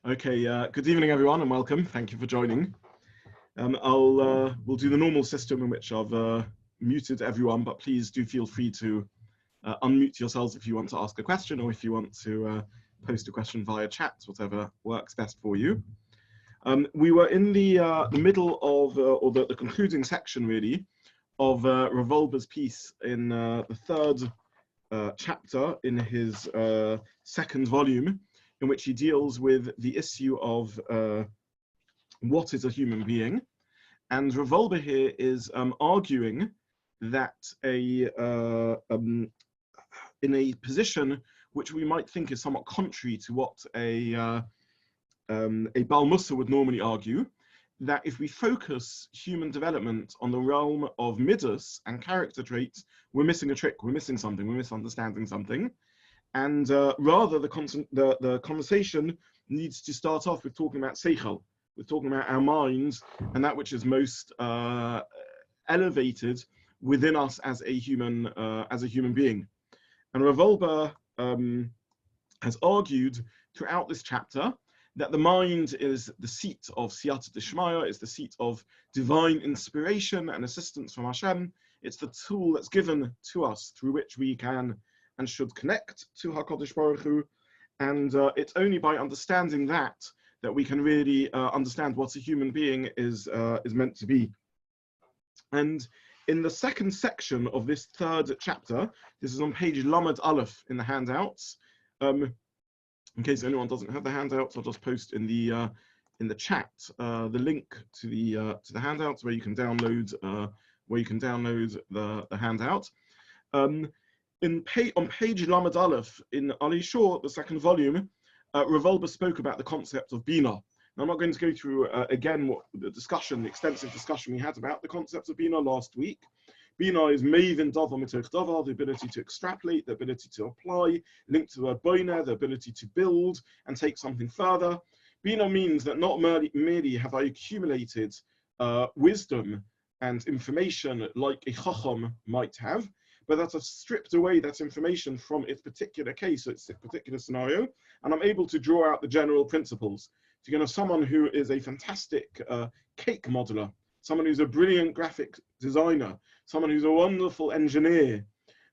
Okay, good evening everyone and welcome. Thank you for joining. We'll do the normal system in which I've muted everyone, but please do feel free to unmute yourselves if you want to ask a question or if you want to post a question via chat, whatever works best for you. We were in the middle of, or the concluding section really, of Rav Wolbe's piece in the third chapter in his second volume, in which he deals with the issue of what is a human being. And Rav Wolbe here is arguing that in a position which we might think is somewhat contrary to what a Baal Mussar would normally argue, that if we focus human development on the realm of midas and character traits, we're missing a trick, we're missing something, we're misunderstanding something. And rather, the conversation needs to start off with talking about seichel, with talking about our minds and that which is most elevated within us as a human being. And Rav Wolbe has argued throughout this chapter that the mind is the seat of siyata d'shmaya, is the seat of divine inspiration and assistance from Hashem. It's the tool that's given to us through which we can and should connect to HaKadosh Baruch Hu, and it's only by understanding that we can really understand what a human being is meant to be. And in the second section of this third chapter, this is on page Lamed Aleph in the handouts. In case anyone doesn't have the handouts, I'll just post in the chat the link to the handouts where you can download the handout. On page Lamed Aleph in Alei Shur, the second volume, Rav Wolbe spoke about the concept of Bina. Now, I'm not going to go through again the extensive discussion we had about the concept of Bina last week. Bina is Mevin Davar Mitoch Davar, the ability to extrapolate, the ability to apply, linked to the word Boina, the ability to build and take something further. Bina means that not merely have I accumulated wisdom and information like a chacham might have, but that I've stripped away that information from its particular case, its particular scenario, and I'm able to draw out the general principles. So you can have someone who is a fantastic cake modeler, someone who's a brilliant graphic designer, someone who's a wonderful engineer.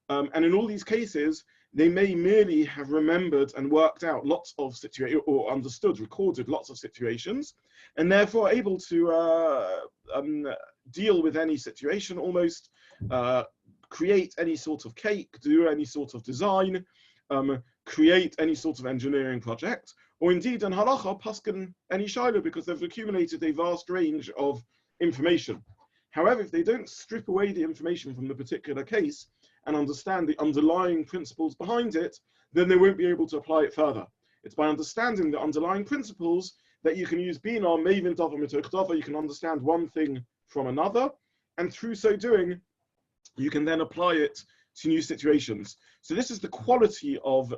And in all these cases, they may merely have remembered and worked out lots of situations, or recorded lots of situations, and therefore able to deal with any situation almost, create any sort of cake, do any sort of design, create any sort of engineering project, or indeed in halacha, paskin any shaila, because they've accumulated a vast range of information. However, if they don't strip away the information from the particular case and understand the underlying principles behind it, then they won't be able to apply it further. It's by understanding the underlying principles that you can use Bina, Mevin Davar Mitoch Davar, you can understand one thing from another, and through so doing, you can then apply it to new situations. So this is the quality of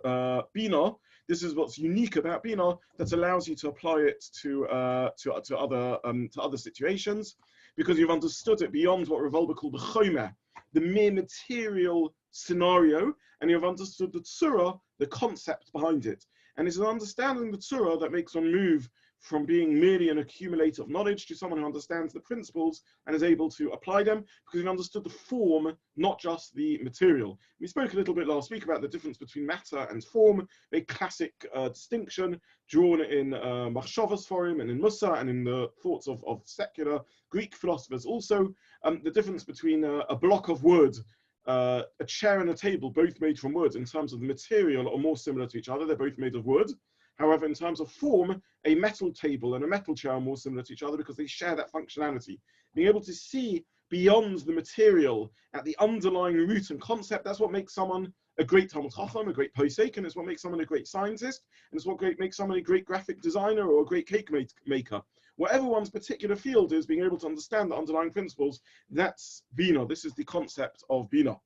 Bina. This is what's unique about Bina that allows you to apply it to other situations, because you've understood it beyond what Rav Wolbe called the chomer, the mere material scenario, and you've understood the tzura, the concept behind it. And it's an understanding the tzura that makes one move from being merely an accumulator of knowledge to someone who understands the principles and is able to apply them, because you've understood the form, not just the material. We spoke a little bit last week about the difference between matter and form, a classic distinction drawn in Machshavas Forum and in Musa and in the thoughts of secular Greek philosophers also. The difference between a block of wood, a chair and a table, both made from wood, in terms of the material are more similar to each other. They're both made of wood. However, in terms of form, a metal table and a metal chair are more similar to each other because they share that functionality. Being able to see beyond the material at the underlying root and concept, that's what makes someone a great Talmud Chacham, a great posek, and it's what makes someone a great scientist, and it's what makes someone a great graphic designer or a great cake maker. Whatever one's particular field is, being able to understand the underlying principles, that's Bina. This is the concept of Bina.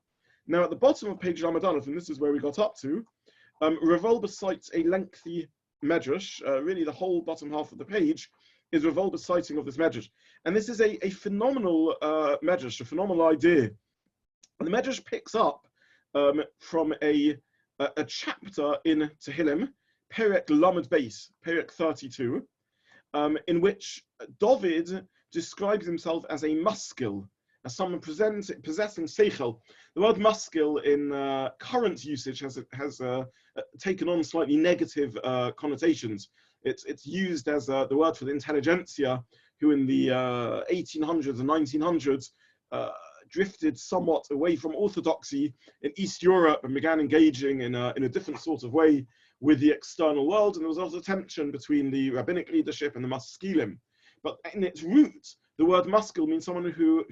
Now, at the bottom of page Lamed Aleph, and this is where we got up to, Rav Wolbe cites a lengthy medrash, really the whole bottom half of the page is Rav Wolbe's citing of this medrash. And this is a phenomenal medrash, a phenomenal idea. And the medrash picks up from a chapter in Tehillim, Perek Lamed Beis, Perek 32, in which David describes himself as a maskil, as someone possessing seichel. The word maskil in current usage has taken on slightly negative connotations. It's used as the word for the intelligentsia, who in the 1800s and 1900s drifted somewhat away from orthodoxy in East Europe and began engaging in a different sort of way with the external world, and there was also tension between the rabbinic leadership and the maskilim. But in its roots, the word maskil means someone who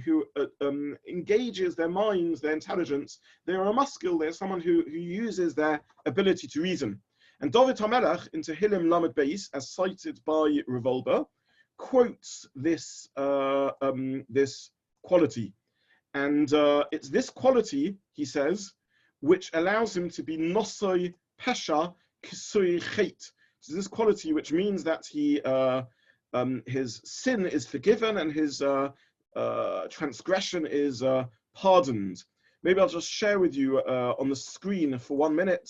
engages their minds, their intelligence. They are a maskil, they're someone who uses their ability to reason. And David HaMelech in Tehillim Lamed Beis, as cited by Wolbe, quotes this this quality. And it's this quality, he says, which allows him to be nosoi pesha kisui chet. So this quality which means that he his sin is forgiven and his transgression is pardoned. Maybe I'll just share with you on the screen for 1 minute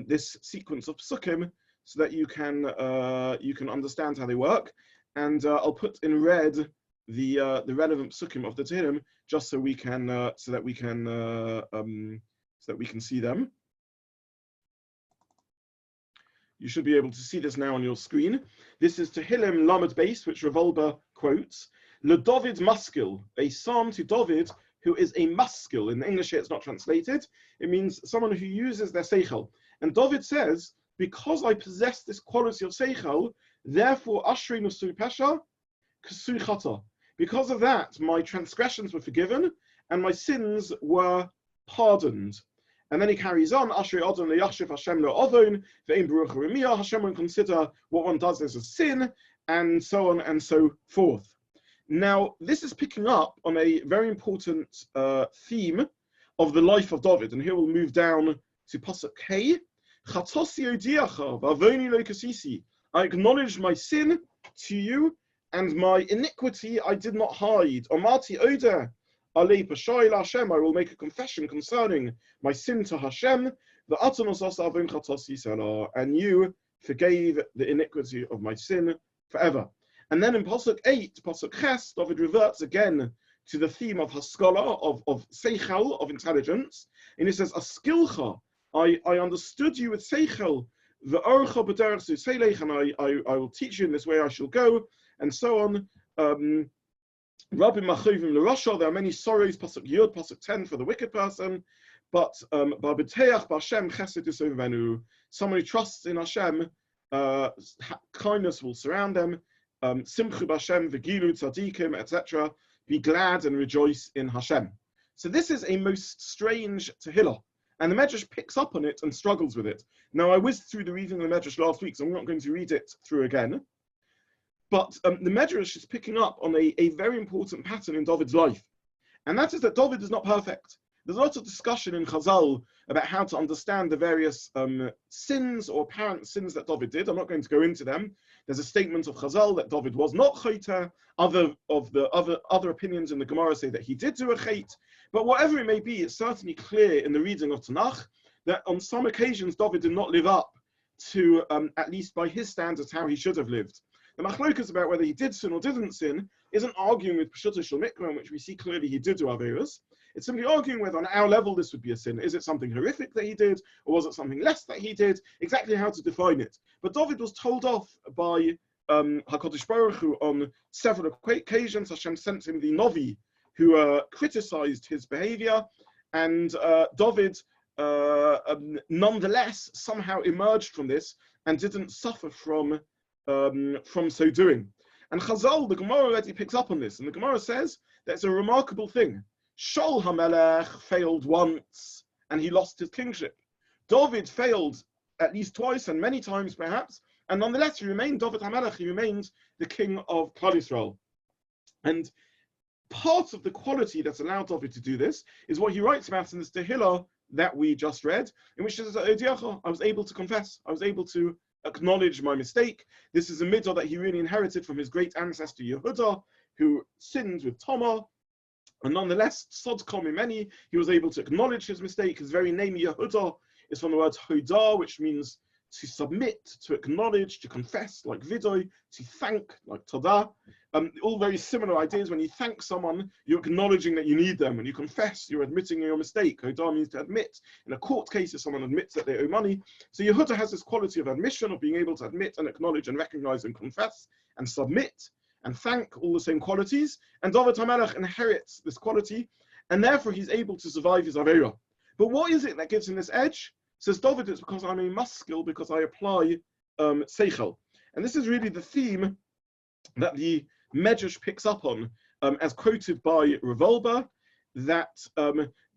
this sequence of psukim so that you can understand how they work. And I'll put in red the relevant psukim of the Tehillim just so we can so that we can see them. You should be able to see this now on your screen. This is Tehillim Lamed Beis, which Wolbe quotes. Le David Maskil, a psalm to David, who is a maskil. In English here it's not translated. It means someone who uses their seichel. And David says, because I possess this quality of seichel, therefore ashrei nusui pesha kasui chata. Because of that, my transgressions were forgiven and my sins were pardoned. And then he carries on, Ashrei Adon le'yashiv Hashem le'odon, ve'im baruch ha'remiyah, Hashem will consider what one does as a sin, and so on and so forth. Now, this is picking up on a very important theme of the life of David, and here we'll move down to Pasuk Hey. Chatosi odiacha v'avoni lo kasisi. I acknowledge my sin to you, and my iniquity I did not hide. Omati oda. Alei Shur Hashem, I will make a confession concerning my sin to Hashem. And you forgave the iniquity of my sin forever. And then in Pasuk 8, Pasuk Ches, David reverts again to the theme of Haskalah, of Seichel, of intelligence. And he says, Askilcha, I understood you with Seichel, the Orcha B'derech Seilech, and I will teach you in this way I shall go, and so on. Rabbi Machovim l'Rasha, there are many sorrows, Pasuk Yud, Pasuk 10 for the wicked person, but Ba'b'teach b'Hashem chesed yisovenu, someone who trusts in Hashem, kindness will surround them, Simchu b'Hashem v'gilu tzadikim, etc. Be glad and rejoice in Hashem. So this is a most strange Tehillah, and the Medrash picks up on it and struggles with it. Now I whizzed through the reading of the Medrash last week, so I'm not going to read it through again. But the Medrash is picking up on a very important pattern in David's life. And that is that David is not perfect. There's a lot of discussion in Chazal about how to understand the various sins or apparent sins that David did. I'm not going to go into them. There's a statement of Chazal that David was not chayter. Other opinions in the Gemara say that he did do a chait. But whatever it may be, it's certainly clear in the reading of Tanakh that on some occasions David did not live up to, at least by his standards, how he should have lived. The machlokas about whether he did sin or didn't sin isn't arguing with Peshuta Shel Mikra, in which we see clearly he did do Averos. It's simply arguing whether on our level this would be a sin. Is it something horrific that he did, or was it something less that he did? Exactly how to define it. But David was told off by HaKadosh Baruch Hu on several occasions. Hashem sent him the Novi, who criticized his behavior, and David nonetheless somehow emerged from this and didn't suffer from so doing. And Chazal, the Gemara already picks up on this, and the Gemara says that's a remarkable thing. Shaul HaMelech failed once, and he lost his kingship. David failed at least twice, and many times perhaps, and nonetheless he remained David HaMelech, he remained the king of Klal Yisrael. And part of the quality that's allowed David to do this is what he writes about in this Tehillah that we just read, in which he says, I was able to confess, I was able to acknowledge my mistake. This is a midah that he really inherited from his great ancestor Yehuda, who sinned with Tamar, and nonetheless, Sod Kol Mimeni, he was able to acknowledge his mistake. His very name Yehuda is from the word Hodah, which means to submit, to acknowledge, to confess, like vidoy, to thank, like todah. All very similar ideas. When you thank someone, you're acknowledging that you need them. When you confess, you're admitting your mistake. Hodah means to admit. In a court case, if someone admits that they owe money. So Yehuda has this quality of admission, of being able to admit and acknowledge and recognize and confess and submit and thank, all the same qualities. And David HaMelech inherits this quality, and therefore he's able to survive his Aveira. But what is it that gives him this edge? Says David, it's because I'm a maskil, because I apply seichel. And this is really the theme that the Medrash picks up on, as quoted by Wolbe, that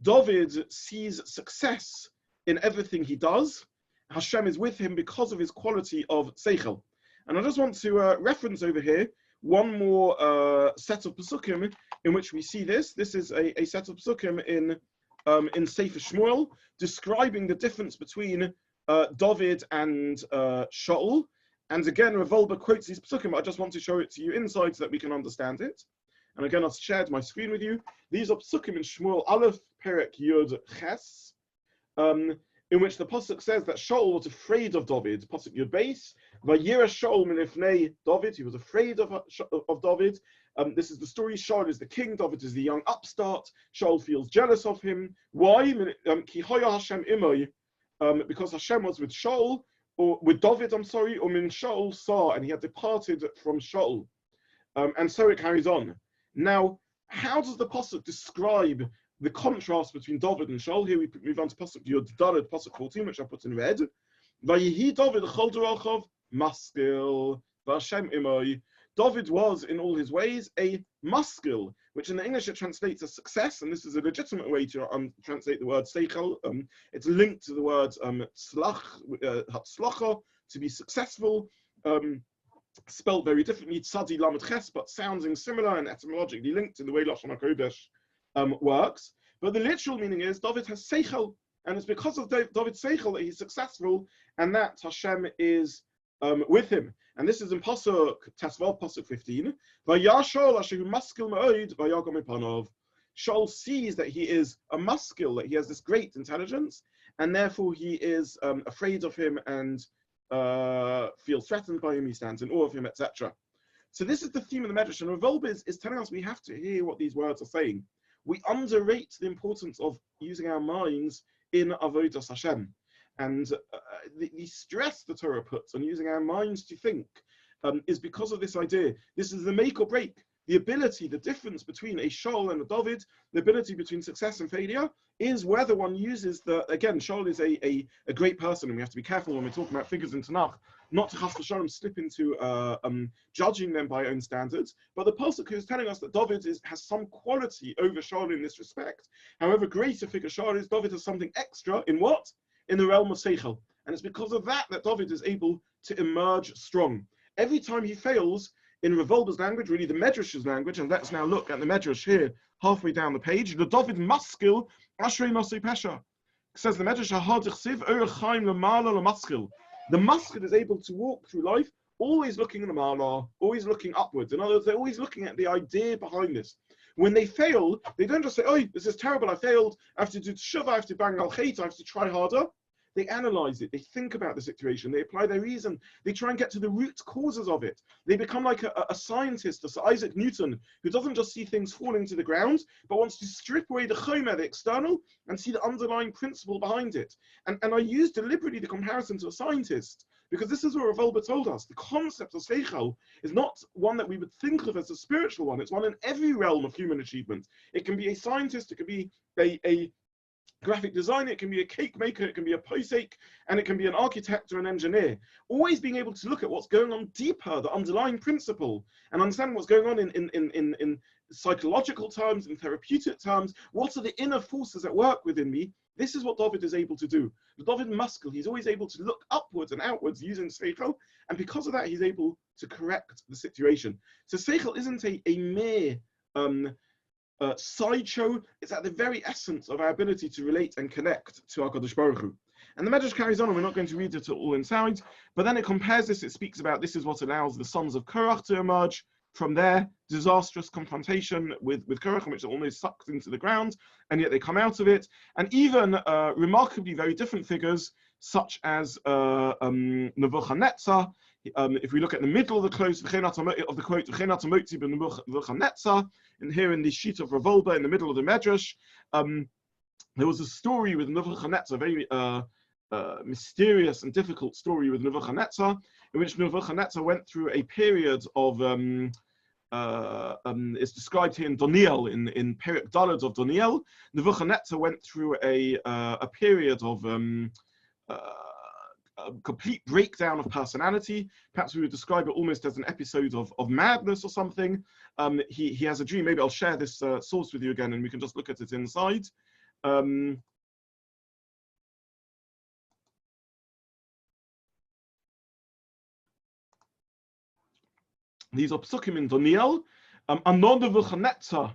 David sees success in everything he does. Hashem is with him because of his quality of seichel. And I just want to reference over here one more set of Pesukim in which we see this. This is a set of Pesukim in Sefer Shmuel, describing the difference between David and Shaul. And again, Wolbe quotes these Pesukim, but I just want to show it to you inside so that we can understand it. And again, I've shared my screen with you. These are Pesukim in Shmuel Aleph, Perek Yud Ches, in which the Pasuk says that Shaul was afraid of David. Pasuk Yud Beis, Vayira Shaul minifnei David. He was afraid of David. This is the story. Shaul is the king. David is the young upstart. Shaul feels jealous of him. Why? Ki haya Hashem imoi, because Hashem was with Shaul, or with David. I'm sorry. Or min Shaul saw, and he had departed from Shaul. And so it carries on. Now, how does the Pasuk describe the contrast between David and Shaul? Here we move on to Pasuk Yud Daled, Pasuk 14, which I put in red. Vayihi David chol derachov maskil v'Hashem imoi. David was, in all his ways, a maskil, which in the English it translates as success, and this is a legitimate way to translate the word seichel. It's linked to the word hatzlacha, to be successful, spelled very differently, tzadi lamed ches, but sounding similar and etymologically linked in the way Lashon HaKodesh works. But the literal meaning is David has seichel, and it's because of David's seichel that he's successful, and that Hashem is with him. And this is in Pasuk Tesvav, Pasuk 15. Vayashol asher hu maskil ma'od vayagam mipanov. Shaul sees that he is a maskil, that he has this great intelligence, and therefore he is afraid of him and feels threatened by him. He stands in awe of him, etc. So this is the theme of the Medrash, and Wolbe is telling us we have to hear what these words are saying. We underrate the importance of using our minds in Avodas Hashem. And the stress the Torah puts on using our minds to think is because of this idea. This is the make or break. The ability, the difference between a Shaul and a David, the ability between success and failure, is whether one uses again, Shaul is a great person, and we have to be careful when we're talking about figures in Tanakh, not to chas v'shalom slip into judging them by our own standards. But the Pasuk is telling us that David has some quality over Shaul in this respect. However great a figure Shaul is, David has something extra in what? In the realm of seichel. And it's because of that that David is able to emerge strong. Every time he fails, in Wolbe's language, really the Medrash's language, and let's now look at the Medrash here, halfway down the page, the David maskil, ashrei masei pesha. Says the Medrash, the maskil is able to walk through life, always looking in the ma'ala, always looking upwards. In other words, they're always looking at the idea behind this. When they fail, they don't just say, oh, this is terrible, I failed, I have to do tshuva, I have to bang al chait, I have to try harder. They analyze it, they think about the situation, they apply their reason, they try and get to the root causes of it. They become like a scientist, Sir Isaac Newton, who doesn't just see things falling to the ground, but wants to strip away the chomer, the external, and see the underlying principle behind it. And I use deliberately the comparison to a scientist, because this is what Wolbe told us. The concept of seichel is not one that we would think of as a spiritual one. It's one in every realm of human achievement. It can be a scientist, it can be a graphic designer, it can be a cake maker, it can be a posek, and it can be an architect or an engineer. Always being able to look at what's going on deeper, the underlying principle, and understand what's going on in psychological terms, in therapeutic terms. What are the inner forces at work within me? This is what David is able to do. The David maskil, he's always able to look upwards and outwards using seichel, and because of that, he's able to correct the situation. So seichel isn't a mere sideshow. It's at the very essence of our ability to relate and connect to our Kadosh Baruch Hu. And the Medrash carries on, and we're not going to read it all inside, but then it compares this, it speaks about this is what allows the sons of Korach to emerge from their disastrous confrontation with Korach, in which they're almost sucked into the ground, and yet they come out of it. And even remarkably very different figures, such as Nebuchadnezzar. If we look at the middle of the quote, and here in the sheet of Wolbe in the middle of the Medrash, there was a story with Nebuchadnezzar, very mysterious and difficult story with Nebuchadnezzar, in which Nebuchadnezzar went through a period of, it's described here in Daniel, in Perek Daled of Daniel. Nebuchadnezzar went through a period of a complete breakdown of personality. Perhaps we would describe it almost as an episode of madness or something. He has a dream. Maybe I'll share this source with you again and we can just look at it inside. These are psukim in Daniel. Anon Nebuchadnezzar.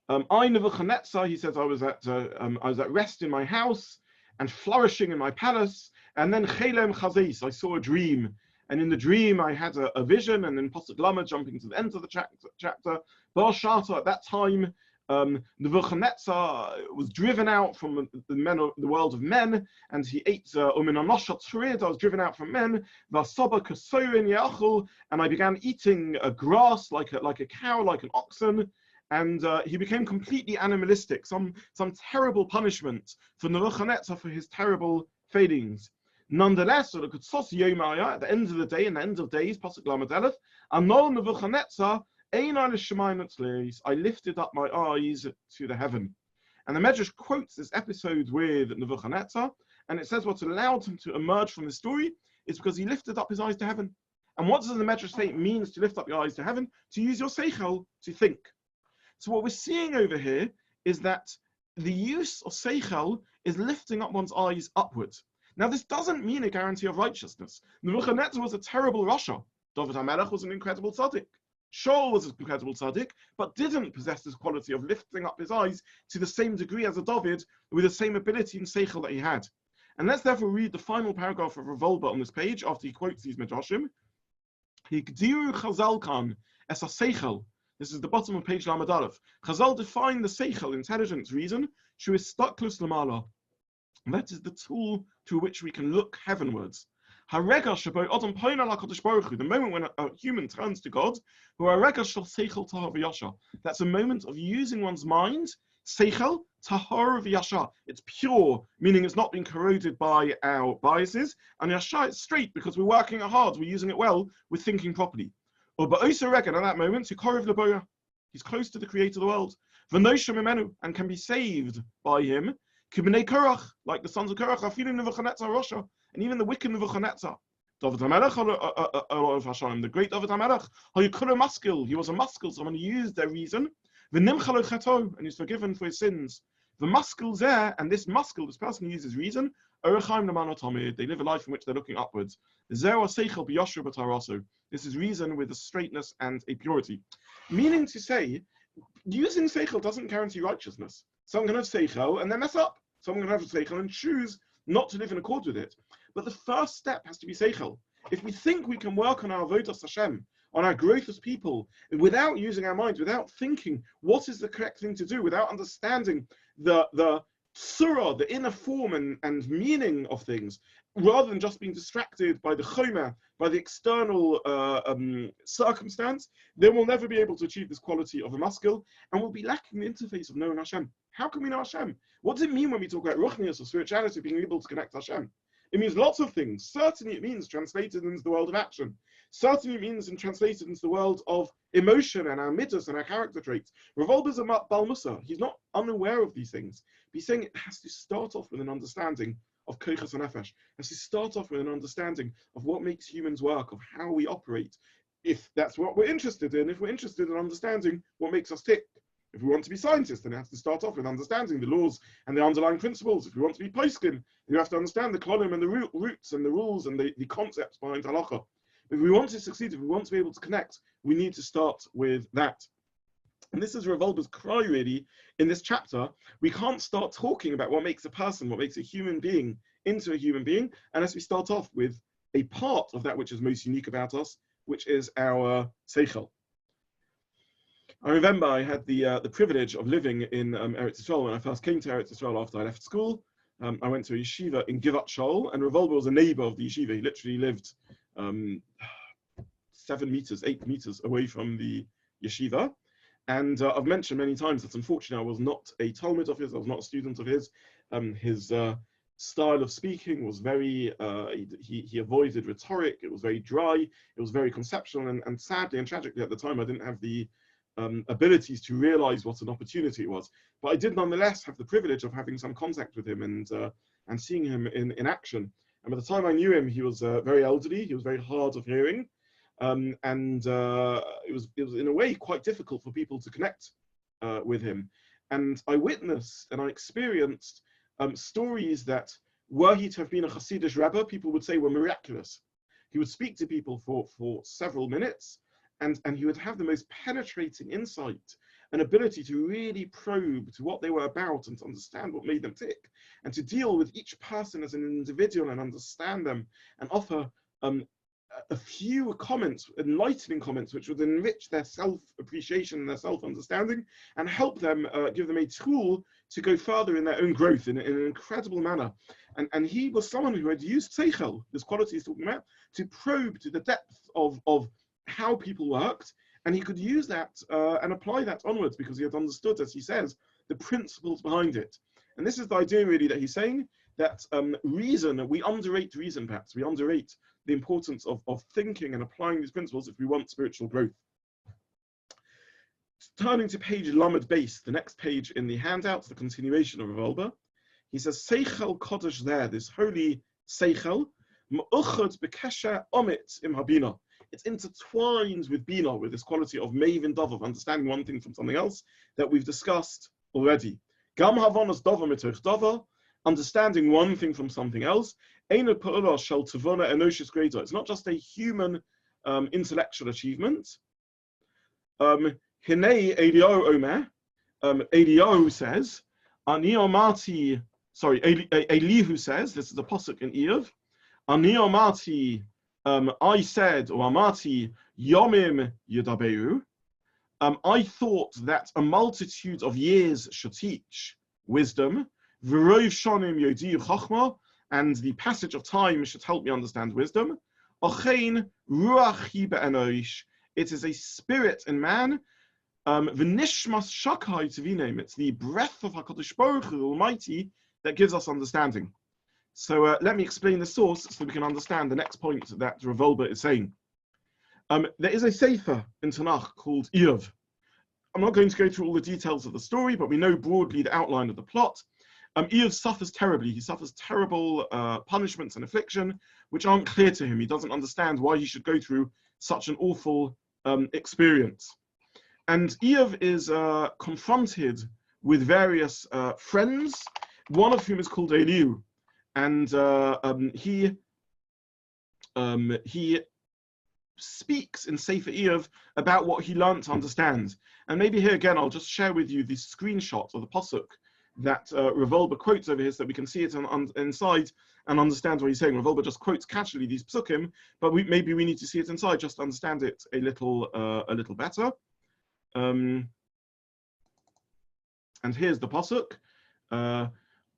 I, Nebuchadnezzar, he says, I was at rest in my house and flourishing in my palace. And then Chelem Chazis, I saw a dream. And in the dream, I had a vision. And then Pasuk Lama, jumping to the end of the chapter, Bar Shata, at that time, Nebuchadnezzar was driven out from the world of men, and he ate I was driven out from men, and I began eating grass like a cow, like an oxen, and he became completely animalistic, some terrible punishment for Nebuchadnezzar for his terrible failings. Nonetheless, at the end of the day, in the end of days, Pasuk Lamed Aleph, Anol Nebuchadnezzar, I lifted up my eyes to the heaven. And the Medrash quotes this episode with Nebuchadnezzar, and it says what allowed him to emerge from the story is because he lifted up his eyes to heaven. And what does the Medrash say it means to lift up your eyes to heaven? To use your seichel, to think. So what we're seeing over here is that the use of seichel is lifting up one's eyes upwards. Now this doesn't mean a guarantee of righteousness. Nebuchadnezzar was a terrible Rasha. David HaMelech was an incredible tzaddik. Shaul was an incredible tzaddik, but didn't possess this quality of lifting up his eyes to the same degree as a David, with the same ability and seichel that he had. And let's therefore read the final paragraph of Wolbe on this page after he quotes these midrashim. Higdiru Chazal kan es seichel. This is the bottom of page Lamed Aleph. Chazal define the seichel, intelligence, reason, shu istaklus lamala. That is the tool through which we can look heavenwards. The moment when a human turns to God, that's a moment of using one's mind, seichel, tahor v'yasha. It's pure, meaning it's not being corroded by our biases, and yasha, it's straight because we're working hard, we're using it well, we're thinking properly. Or ba'osa regan, at that moment, he's close to the creator of the world, and can be saved by him. Like the sons of Korach, and even the wicked Nebuchadnezzar. David HaMelech, the great David HaMelech, he was a maskil, someone who used their reason, and he's forgiven for his sins. The maskil's there, and this maskil, this person who uses reason, they live a life in which they're looking upwards. This is reason with a straightness and a purity. Meaning to say, using seichel doesn't guarantee righteousness. Someone can have seichel and then mess up. Someone can have seichel and choose not to live in accord with it. But the first step has to be seichel. If we think we can work on our avodas Hashem, on our growth as people, without using our minds, without thinking what is the correct thing to do, without understanding the surah, the inner form and meaning of things, rather than just being distracted by the chomer, by the external circumstance, then we'll never be able to achieve this quality of a maskil, and we'll be lacking the interface of knowing Hashem. How can we know Hashem? What does it mean when we talk about ruchnius or spirituality, being able to connect Hashem? It means lots of things. Certainly it means translated into the world of action. Certainly it means translated into the world of emotion and our midas and our character traits. Wolbe is a Bal Musa. He's not unaware of these things. But he's saying it has to start off with an understanding of koiches and nefesh. It has to start off with an understanding of what makes humans work, of how we operate. If that's what we're interested in, if we're interested in understanding what makes us tick. If we want to be scientists, then it has to start off with understanding the laws and the underlying principles. If we want to be poskim, you have to understand the klolim and the roots and the rules and the concepts behind halacha. If we want to succeed, if we want to be able to connect, we need to start with that. And this is Wolbe's cry really in this chapter. We can't start talking about what makes a person, what makes a human being into a human being, unless we start off with a part of that which is most unique about us, which is our seichel. I remember I had the privilege of living in Eretz Yisrael when I first came to Eretz Yisrael after I left school. I went to a yeshiva in Givat Shaul, and Rav Wolbe was a neighbor of the yeshiva. He literally lived 7 meters, 8 meters away from the yeshiva. And I've mentioned many times that unfortunately I was not a Talmud of his, I was not a student of his. His style of speaking was very, he avoided rhetoric, it was very dry, it was very conceptual, and sadly and tragically at the time I didn't have the abilities to realize what an opportunity it was. But I did nonetheless have the privilege of having some contact with him and seeing him in action. And by the time I knew him, he was very elderly, he was very hard of hearing. It was in a way quite difficult for people to connect with him. And I witnessed and I experienced stories that, were he to have been a Hasidic Rebbe, people would say were miraculous. He would speak to people for several minutes, and he would have the most penetrating insight and ability to really probe to what they were about and to understand what made them tick, and to deal with each person as an individual and understand them and offer a few comments, enlightening comments, which would enrich their self-appreciation and their self-understanding and help them, give them a tool to go further in their own growth in an incredible manner. And he was someone who had used seichel, this quality he's talking about, to probe to the depth of how people worked. And he could use that and apply that onwards because he had understood, as he says, the principles behind it. And this is the idea really that he's saying, that reason, we underrate reason perhaps, we underrate the importance of thinking and applying these principles if we want spiritual growth. Turning to page Lamed Beis, the next page in the handout, the continuation of Wolbe, he says, Seichel Kodesh there, this holy Seichel, Ma'uchad Bekesha Omit Im Habina. It's intertwined with Bina, with this quality of Mevin Dov, of understanding one thing from something else that we've discussed already. Gam Havonas Dova Mitoch Dova, understanding one thing from something else. It's not just a human intellectual achievement. Eliyahu says, Elihu says, this is a pasuk in Eov, Ani Amati, I said, or Amati, Yomim Yudaberu, I thought that a multitude of years should teach wisdom, and the passage of time should help me understand wisdom. It is a spirit in man. It's the breath of HaKadosh Baruch Hu Almighty that gives us understanding. So let me explain the source so we can understand the next point that Rav Wolbe is saying. There is a sefer in Tanakh called Eov. I'm not going to go through all the details of the story, but we know broadly the outline of the plot. Eov suffers terribly. He suffers terrible punishments and affliction, which aren't clear to him. He doesn't understand why he should go through such an awful experience. And Eov is confronted with various friends, one of whom is called Eliyahu. And he speaks in Sefer Eov about what he learned to understand. And maybe here again, I'll just share with you the screenshot of the pasuk that Rav Wolbe quotes over here so that we can see it inside and understand what he's saying. Rav Wolbe just quotes casually these psukim, but maybe we need to see it inside just to understand it a little better. And here's the pasuk.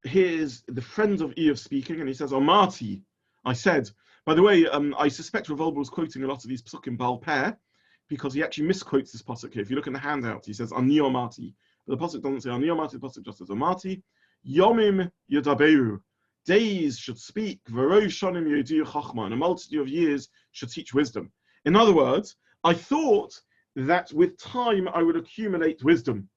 Here's the friend of Eov speaking, and he says, Amati, I said. By the way, I suspect Rav Wolbe was quoting a lot of these psukim Baal Peh, because he actually misquotes this pasuk here. If you look in the handout, he says, Ani Amati. But the pasuk doesn't say Ani Amati, the pasuk just says Amati. Yomim Yodaberu. Days should speak, V'roi Shonim Yodiu Chachma, and a multitude of years should teach wisdom. In other words, I thought that with time I would accumulate wisdom.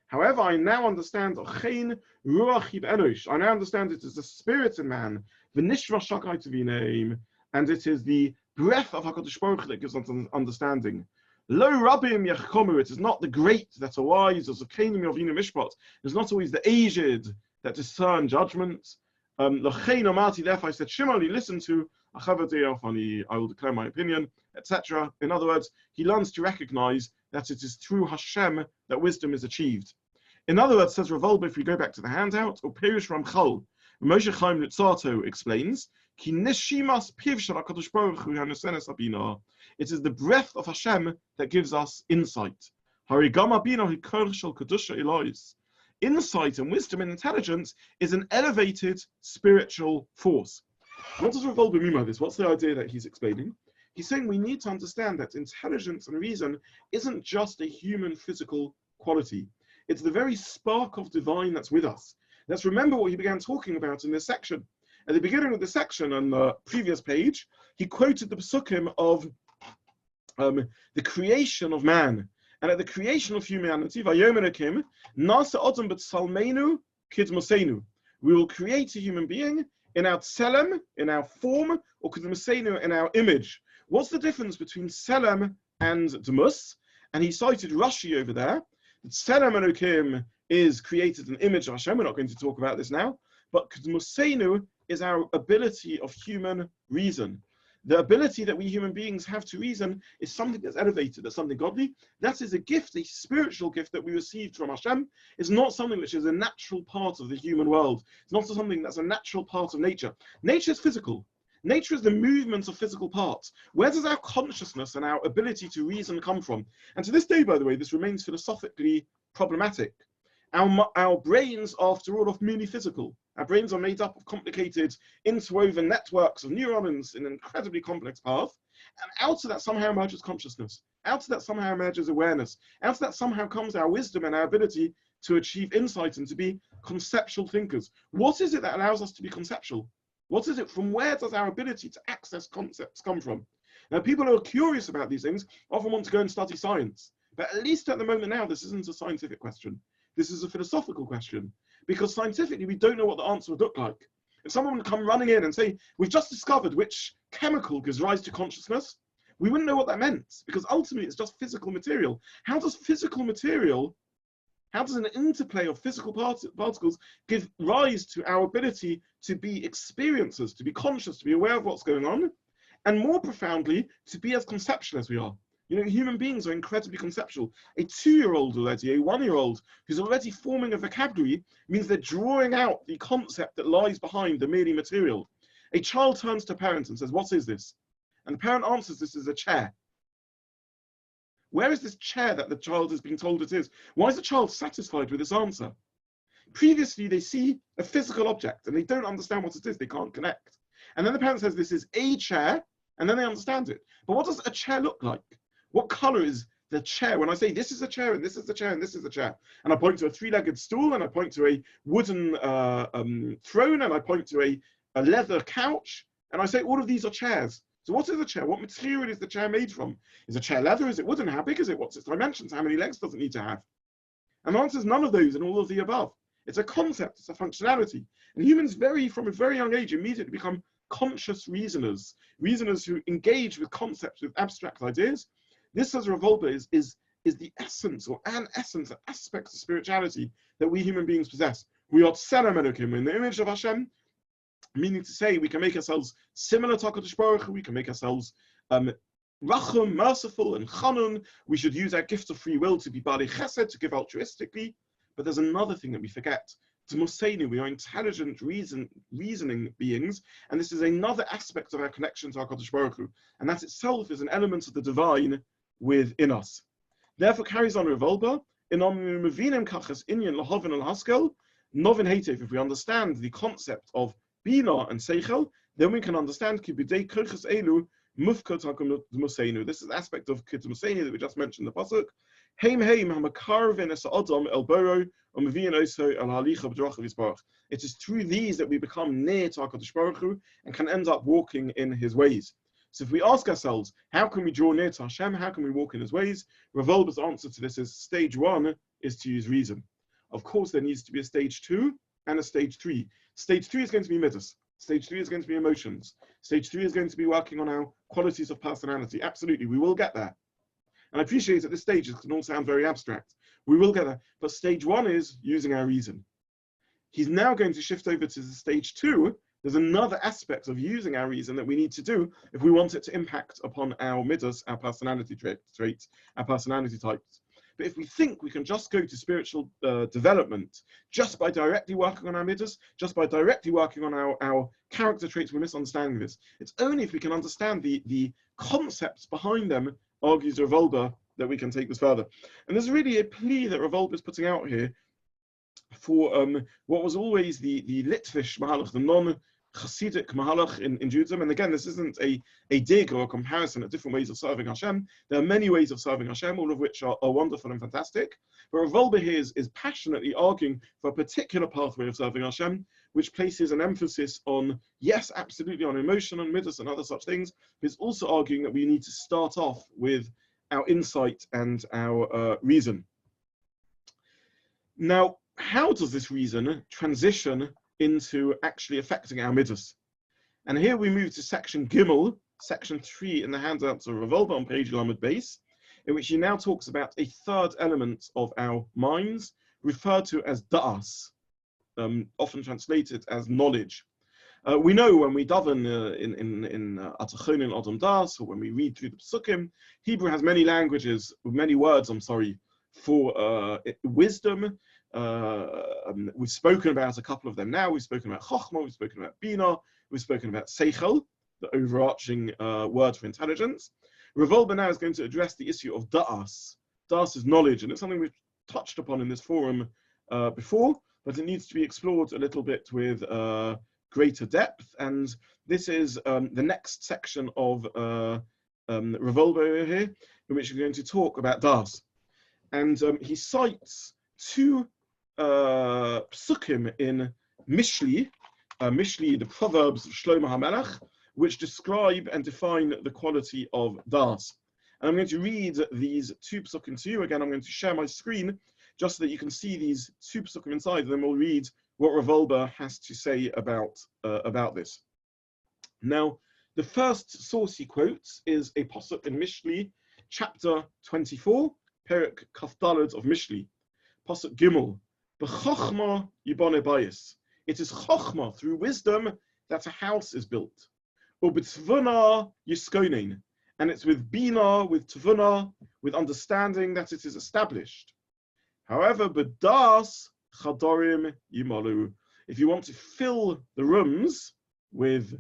However, I now understand I now understand it is the spirit in man, V'nishra Shakai Tvinei, and it is the breath of HaKadosh Baruch Hu that gives us understanding. Lo Rabbim Yachkomu, it is not the great that are wise, or Zakanim Yovinu Mishpat. It is not always the aged that discern judgment. L'chein Amati, therefore I said, Shimoni, listen to Achavadei, I will declare my opinion, etc. In other words, he learns to recognize that it is through Hashem that wisdom is achieved. In other words, says Rav Wolbe, if we go back to the handout, or Pirush Ramchal, Moshe Chaim Lutzato explains, Ki neshimas piv shel HaKadosh Baruch Hu hanesenes habina. It is the breath of Hashem that gives us insight. Harigam habina hikor shel kedusha Elois. insight and wisdom and intelligence is an elevated spiritual force. What does Wolbe mean by this? What's the idea that he's explaining? He's saying we need to understand that intelligence and reason isn't just a human physical quality. It's the very spark of divine that's with us. Let's remember what he began talking about in this section. At the beginning of the section on the previous page, he quoted the psukim of the creation of man. And at the creation of humanity, Vayomer Elokim, Nasa Odom b'Tsalmeinu Kidmosenu. We will create a human being in our tselem, in our form, or Kidmosenu, in our image. What's the difference between tselem and dmus? And he cited Rashi over there. Tselem Elokim is created an image of Hashem. We're not going to talk about this now. But Kidmosenu is our ability of human reason. The ability that we human beings have to reason is something that's elevated, that's something godly. That is a gift, a spiritual gift that we received from Hashem. It's not something which is a natural part of the human world. It's not something that's a natural part of nature. Nature is physical. Nature is the movement of physical parts. Where does our consciousness and our ability to reason come from? And to this day, by the way, this remains philosophically problematic. Our brains, after all, are merely physical. Our brains are made up of complicated, interwoven networks of neurons in an incredibly complex path. And out of that somehow emerges consciousness. Out of that somehow emerges awareness. Out of that somehow comes our wisdom and our ability to achieve insight and to be conceptual thinkers. What is it that allows us to be conceptual? What is it? From where does our ability to access concepts come from? Now, people who are curious about these things often want to go and study science. But at least at the moment now, this isn't a scientific question. This is a philosophical question, because scientifically we don't know what the answer would look like. If someone would come running in and say, we've just discovered which chemical gives rise to consciousness, we wouldn't know what that meant, because ultimately it's just physical material. How does an interplay of physical particles give rise to our ability to be experiencers, to be conscious, to be aware of what's going on, and more profoundly, to be as conceptual as we are? You know, human beings are incredibly conceptual. A 2-year-old already, a 1-year-old who's already forming a vocabulary means they're drawing out the concept that lies behind the merely material. A child turns to a parent and says, what is this? And the parent answers, this is a chair. Where is this chair that the child is being told it is? Why is the child satisfied with this answer? Previously, they see a physical object and they don't understand what it is. They can't connect. And then the parent says, this is a chair, and then they understand it. But what does a chair look like? What color is the chair? When I say this is a chair, and this is the chair, and this is the chair, and I point to a 3-legged stool, and I point to a wooden throne, and I point to a leather couch, and I say all of these are chairs. So what is a chair? What material is the chair made from? Is a chair leather? Is it wooden? How big is it? What's its dimensions? How many legs does it need to have? And the answer is none of those and all of the above. It's a concept, it's a functionality. And humans from a very young age immediately become conscious reasoners who engage with concepts, with abstract ideas. This, as Wolbe, is the essence, or an essence, an aspect of spirituality that we human beings possess. We are tselem Elokim, in the image of Hashem, meaning to say we can make ourselves similar to HaKadosh Baruch Hu, we can make ourselves rachum, merciful, and chanun. We should use our gift of free will to be bali chesed, to give altruistically. But there's another thing that we forget. Tzmosenu, we are intelligent, reasoning beings, and this is another aspect of our connection to HaKadosh Baruch Hu, and that itself is an element of the divine within us. Therefore, carries on Wolbe, if we understand the concept of bina and seichel, then we can understand this is the aspect of kitmosenu that we just mentioned in the pasuk. It is through these that we become near to HaKadosh Baruch Hu and can end up walking in his ways. So if we ask ourselves, how can we draw near to Hashem? How can we walk in his ways? Wolbe's answer to this is stage 1 is to use reason. Of course, there needs to be a stage 2 and a stage 3. Stage 3 is going to be midas. Stage 3 is going to be emotions. Stage 3 is going to be working on our qualities of personality. Absolutely, we will get there. And I appreciate at this stage, it can all sound very abstract. We will get there. But stage 1 is using our reason. He's now going to shift over to the stage 2. There's another aspect of using our reason that we need to do if we want it to impact upon our midas, our personality traits, our personality types. But if we think we can just go to spiritual development just by directly working on our midas, just by directly working on our character traits, we're misunderstanding this. It's only if we can understand the concepts behind them, argues Wolbe, that we can take this further. And there's really a plea that Wolbe is putting out here for what was always the Litvish Mahalach, the non-Hasidic Mahalach in Judaism. And again, this isn't a dig or a comparison of different ways of serving Hashem. There are many ways of serving Hashem, all of which are wonderful and fantastic. But Wolbe here is passionately arguing for a particular pathway of serving Hashem, which places an emphasis on, yes, absolutely, on emotion and midas and other such things, but it's also arguing that we need to start off with our insight and our reason. Now, how does this reason transition into actually affecting our midas? And here we move to section Gimel, section 3 in the handouts of Wolbe on page Lamed Beis, in which he now talks about a third element of our minds, referred to as da'as, often translated as knowledge. We know when we daven in Atachonin Adam Das, or when we read through the Psukim, Hebrew has many words, for wisdom. We've spoken about a couple of them now. We've spoken about Chochmah, we've spoken about Bina, we've spoken about Seichel, the overarching word for intelligence. Wolbe now is going to address the issue of Da'as. Da'as is knowledge, and it's something we've touched upon in this forum before, but it needs to be explored a little bit with greater depth. And this is the next section of Wolbe here, in which we're going to talk about Da'as. And he cites two psukim in Mishli, the Proverbs of Shlomo HaMelech, which describe and define the quality of Da'as. And I'm going to read these two psukim to you. Again, I'm going to share my screen just so that you can see these two psukim inside, and then we'll read what Wolbe has to say about this. Now, the first source he quotes is a pasuk in Mishli, chapter 24, Perek Kaf Daled of Mishli, pasuk Gimel, B'chochma yibone bayis. It is chochma, through wisdom, that a house is built. U'b'tvuna yiskonein, and it's with bina, with tvuna, with understanding that it is established. However, b'das chadorim yimalu. If you want to fill the rooms with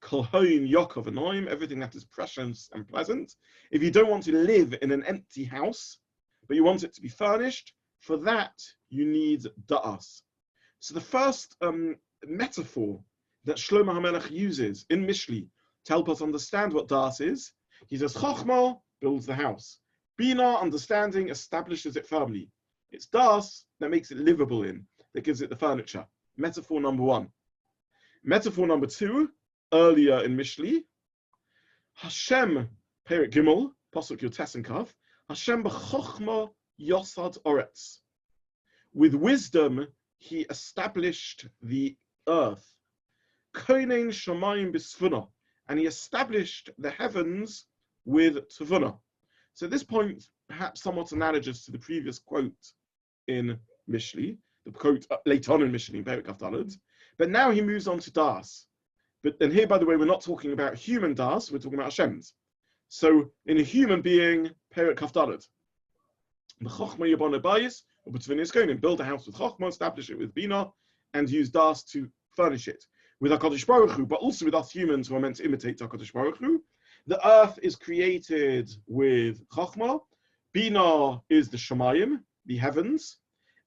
kolhoin yokov anoim, everything that is precious and pleasant, if you don't want to live in an empty house, but you want it to be furnished, for that you need da'as. So the first metaphor that Shlomo HaMelech uses in Mishli to help us understand what da'as is, he says, Chochmah builds the house. Bina, understanding, establishes it firmly. It's da'as that makes it livable in, that gives it the furniture. Metaphor number one. Metaphor number two, earlier in Mishli, Hashem, Perek Gimel, Pasuk Yotes and Kav, Hashem b'chochmah yosad oretz. With wisdom, he established the earth. Konein shamayim b'svuna, and he established the heavens with tvuna. So this point, perhaps somewhat analogous to the previous quote in Mishli, the quote later on in Mishli, Perek Kaf Daled. But now he moves on to Das. And here, by the way, we're not talking about human Das, we're talking about Hashem's. So in a human being, Perek Kaf Daled, B'chochma yibone bayis, or b'tvuna yiskonein, build a house with Chochma, establish it with Bina, and use Das to furnish it. With HaKadosh Baruch Hu, but also with us humans who are meant to imitate HaKadosh Baruch Hu. The earth is created with Chochmah. Bina is the Shamayim, the heavens.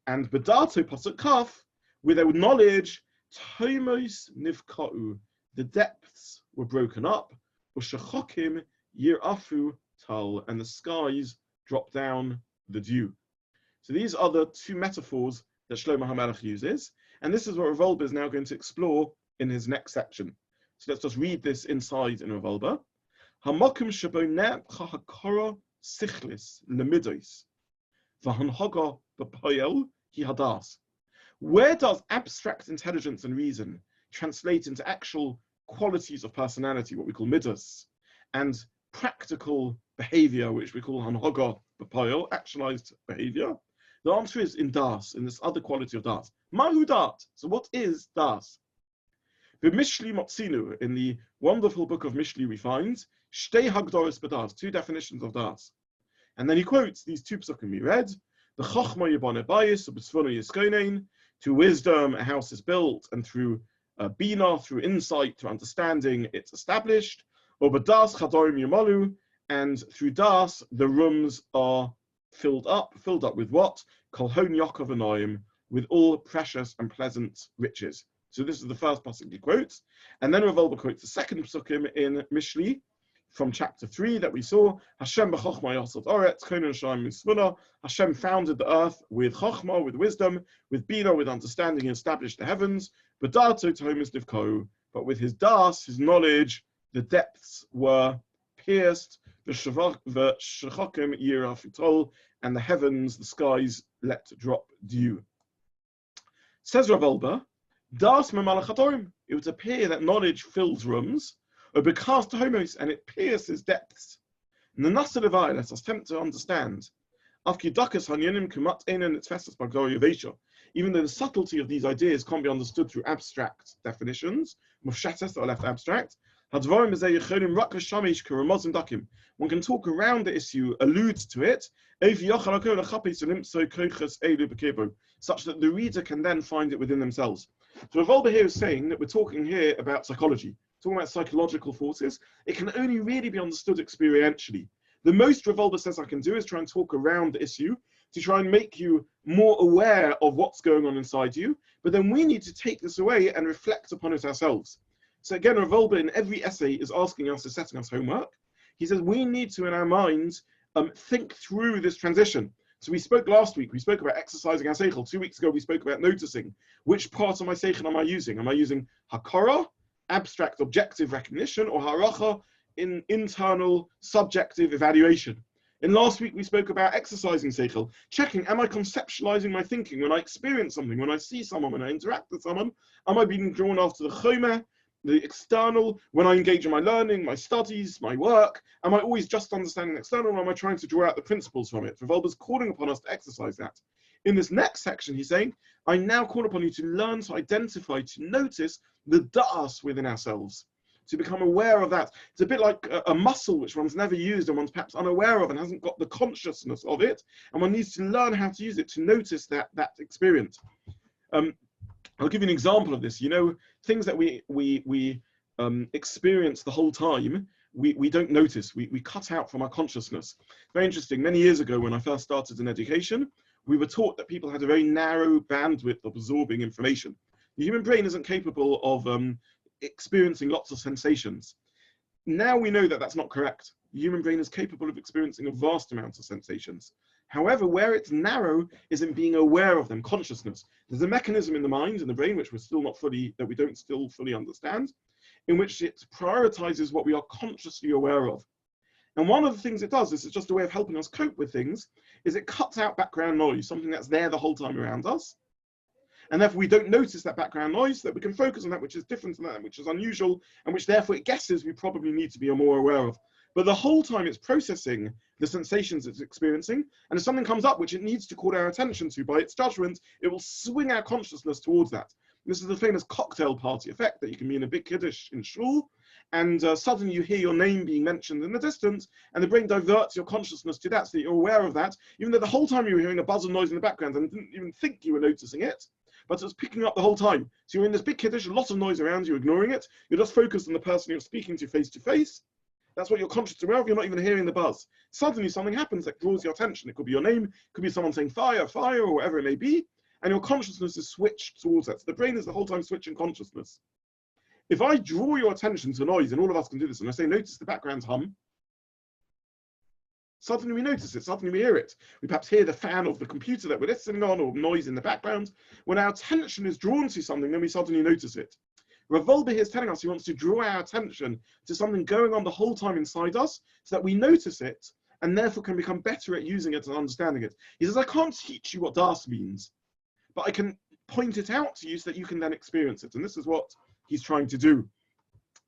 And Bedato Pasuk Kaf, with a knowledge, Tomos Nivka'u, the depths were broken up. Ushachokim Yirafu Tal, and the skies dropped down the dew. So these are the two metaphors that Shlomo HaMelech uses. And this is what Wolbe is now going to explore in his next section. So let's just read this inside in Wolbe. Hamokim shebo ne'cha hakora sichlis lemidos v'hanhaga b'poel hi hadas. Where does abstract intelligence and reason translate into actual qualities of personality, what we call midas, and practical behavior, which we call hanhaga b'poel, actualized behavior? The answer is in das, in this other quality of das. Mahu dat. So what is das? The Mishli Motzinu, in the wonderful book of Mishli, we find Shtei Hagdoros b'das, two definitions of das. And then he quotes these two psukim we read: the Chochmah yibone bayis, b'svuna yiskonein, to wisdom a house is built, and through bina, through insight, through understanding, it's established. Or b'das chadorim yimalu, and through das the rooms are filled up with what? Kolhon Yaakov Anoim, with all precious and pleasant riches. So this is the first pasuk he quotes. And then Rav Wolbe quotes the second pasukim in Mishli from chapter 3 that we saw. Hashem b'chochma yasot oretz, konen shayim misvuna. Hashem founded the earth with chochma, with wisdom, with bina, with understanding, and established the heavens. But darto tomis divko. But with his das, his knowledge, the depths were pierced. The shechokim yira fitol, and the heavens, the skies, let drop dew. Says Rav Wolbe, das memalachatorim. It would appear that knowledge fills rooms, or becast homos, and it pierces depths. Nanasa levai, let us attempt to understand. Even though the subtlety of these ideas can't be understood through abstract definitions, or left abstract, one can talk around the issue, allude to it, such that the reader can then find it within themselves. So Rav Wolbe here is saying that we're talking here about psychology, talking about psychological forces. It can only really be understood experientially. The most Rav Wolbe says I can do is try and talk around the issue to try and make you more aware of what's going on inside you, but then we need to take this away and reflect upon it ourselves. So again, Rav Wolbe in every essay is asking us, is setting us homework. He says we need to, in our minds, think through this transition. So we spoke last week, we spoke about exercising our seichel. 2 weeks ago, we spoke about noticing which part of my seichel am I using? Am I using hakara, abstract objective recognition, or haracha, in internal subjective evaluation? And last week, we spoke about exercising seichel, checking, am I conceptualizing my thinking when I experience something, when I see someone, when I interact with someone? Am I being drawn after the chomer, the external, when I engage in my learning, my studies, my work? Am I always just understanding the external, or am I trying to draw out the principles from it? Rav Wolbe is calling upon us to exercise that. In this next section, he's saying, I now call upon you to learn to identify, to notice the da'as within ourselves, to become aware of that. It's a bit like a muscle which one's never used and one's perhaps unaware of and hasn't got the consciousness of it, and one needs to learn how to use it to notice that experience. I'll give you an example of this. You know, things that we experience the whole time, we don't notice. We cut out from our consciousness. Very interesting. Many years ago, when I first started in education, we were taught that people had a very narrow bandwidth of absorbing information. The human brain isn't capable of experiencing lots of sensations. Now we know that that's not correct. The human brain is capable of experiencing a vast amount of sensations. However, where it's narrow is in being aware of them, consciousness. There's a mechanism in the mind, in the brain, which we don't still fully understand, in which it prioritizes what we are consciously aware of. And one of the things it does, this is just a way of helping us cope with things, is it cuts out background noise, something that's there the whole time around us. And therefore we don't notice that background noise, so that we can focus on that which is different and that which is unusual, and which therefore it guesses we probably need to be more aware of. But the whole time it's processing the sensations it's experiencing, and if something comes up which it needs to call our attention to by its judgment, it will swing our consciousness towards that. This is the famous cocktail party effect, that you can be in a big kiddush in shul, and suddenly you hear your name being mentioned in the distance, and the brain diverts your consciousness to that, so that you're aware of that, even though the whole time you were hearing a buzz of noise in the background and didn't even think you were noticing it, but it was picking up the whole time. So you're in this big kiddush, a lot of noise around you, ignoring it. You're just focused on the person you're speaking to face. That's what you're conscious aware of. You're not even hearing the buzz. Suddenly something happens that draws your attention. It could be your name, it could be someone saying fire, or whatever it may be, and your consciousness is switched towards that. So the brain is the whole time switching consciousness. If I draw your attention to noise, and all of us can do this, and I say, notice the background hum, suddenly we notice it, suddenly we hear it. We perhaps hear the fan of the computer that we're listening on, or noise in the background. When our attention is drawn to something, then we suddenly notice it. Rav Wolbe here is telling us he wants to draw our attention to something going on the whole time inside us, so that we notice it, and therefore can become better at using it and understanding it. He says, I can't teach you what das means, but I can point it out to you so that you can then experience it. And this is what he's trying to do.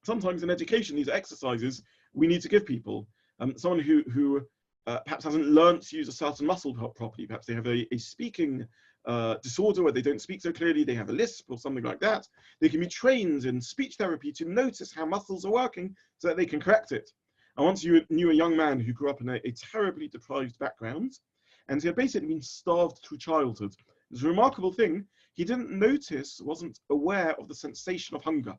Sometimes in education, these exercises we need to give people. Someone who perhaps hasn't learned to use a certain muscle properly. Perhaps they have a speaking disorder where they don't speak so clearly, they have a lisp or something like that. They can be trained in speech therapy to notice how muscles are working so that they can correct it. I once knew a young man who grew up in a terribly deprived background, and he had basically been starved through childhood. It was a remarkable thing. He didn't notice, wasn't aware of the sensation of hunger.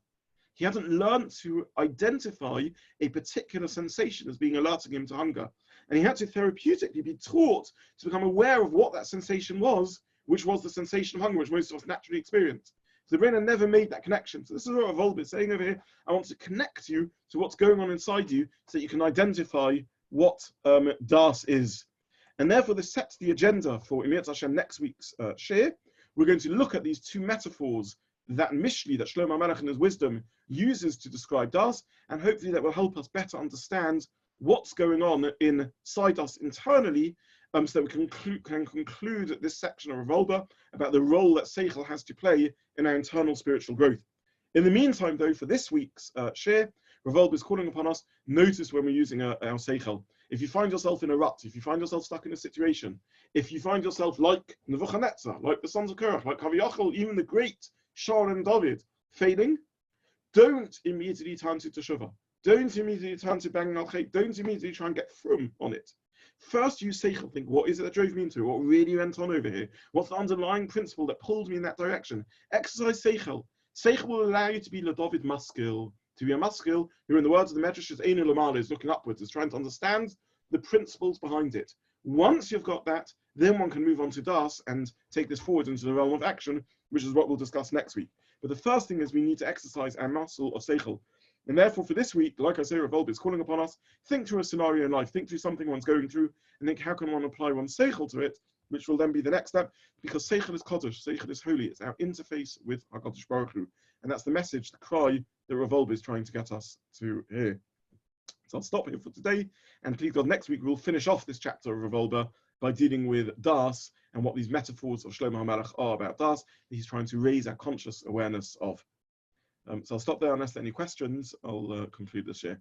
He hadn't learned to identify a particular sensation as being alerting him to hunger. And he had to therapeutically be taught to become aware of what that sensation was which was the sensation of hunger, which most of us naturally experience. So the brain had never made that connection. So this is what Wolbe is saying over here. I want to connect you to what's going on inside you so that you can identify what Das is. And therefore, this sets the agenda for Emiyat Hashem next week's shir. We're going to look at these two metaphors that Mishli, that Shlomo HaMelech in his wisdom uses to describe Das, and hopefully that will help us better understand what's going on inside us internally, so that we can conclude this section of Wolbe about the role that Seichel has to play in our internal spiritual growth. In the meantime, though, for this week's shir, Wolbe is calling upon us, notice when we're using our Seichel. If you find yourself in a rut, if you find yourself stuck in a situation, if you find yourself like Nebuchadnezzar, like the sons of Korach, like Kaviyachal, even the great Shaul and David, failing, don't immediately turn to Teshuvah. Don't immediately turn to Bang al Chet. Don't immediately try and get frum on it. First, use Seichel. Think, what is it that drove me into it? What really went on over here? What's the underlying principle that pulled me in that direction? Exercise Seichel. Seichel will allow you to be David Maskil, to be a Maskil who, in the words of the Medrash, is Einu Lamala, is looking upwards, is trying to understand the principles behind it. Once you've got that, then one can move on to Das and take this forward into the realm of action, which is what we'll discuss next week. But the first thing is we need to exercise our muscle of Seichel. And therefore, for this week, like I say, Wolbe is calling upon us, think through a scenario in life, think through something one's going through, and think how can one apply one's Seichel to it, which will then be the next step, because Seichel is Kodesh, Seichel is holy, it's our interface with HaKadosh Baruch Hu. And that's the message, the cry that Wolbe is trying to get us to hear. So I'll stop here for today, and please God, next week we'll finish off this chapter of Wolbe by dealing with Das and what these metaphors of Shlomo HaMelech are about Das, that he's trying to raise our conscious awareness of. So I'll stop there unless there are any questions. I'll conclude this year.